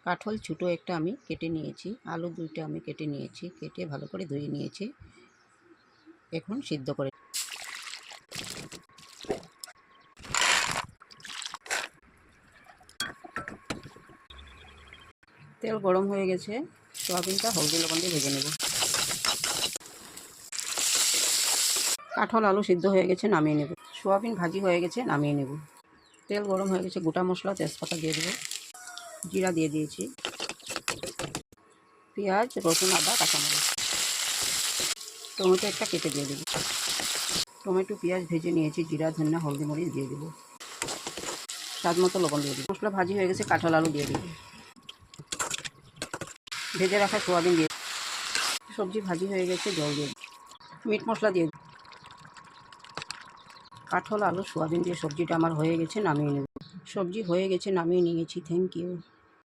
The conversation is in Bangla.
কাঁঠাল ছোটো একটা আমি কেটে নিয়েছি, আলু দুইটা আমি কেটে নিয়েছি, কেটে ভালো করে ধুয়ে নিয়েছি। এখন সিদ্ধ করে তেল গরম হয়ে গেছে, সোয়াবিনটা হলদি লবণ দিয়ে ভেজে নেব। কাঁঠাল আলু সিদ্ধ হয়ে গেছে, নামিয়ে নেব। সোয়াবিন ভাজি হয়ে গেছে, নামিয়ে নেব। তেল গরম হয়ে গেছে, গোটা মশলা তেজপাতা দিয়ে দেবো, জিরা দিয়ে দিয়েছি, পেঁয়াজ রসুন আদা কাঁচামরিচ, টমেটো একটা কেটে দিয়ে দেবো। টমেটো পেঁয়াজ ভেজে নিয়েছি, জিরা ধনিয়া হলদি মরিচ দিয়ে দেবো, স্বাদ মতো লবণ দিয়ে দেবো। মশলা ভাজি হয়ে গেছে, কাঁঠাল আলু দিয়ে দেবো, ভেজে রাখা সোয়াবিন দিয়ে, সবজি ভাজি হয়ে গেছে, জল দিয়ে মিট মশলা দিয়ে, কাঁঠাল আলু সোয়াবিন দিয়ে সবজিটা আমার হয়ে গেছে, নামিয়ে নেব। সবজি হয়ে গেছে, নামিয়ে নিয়েছি। Thank you.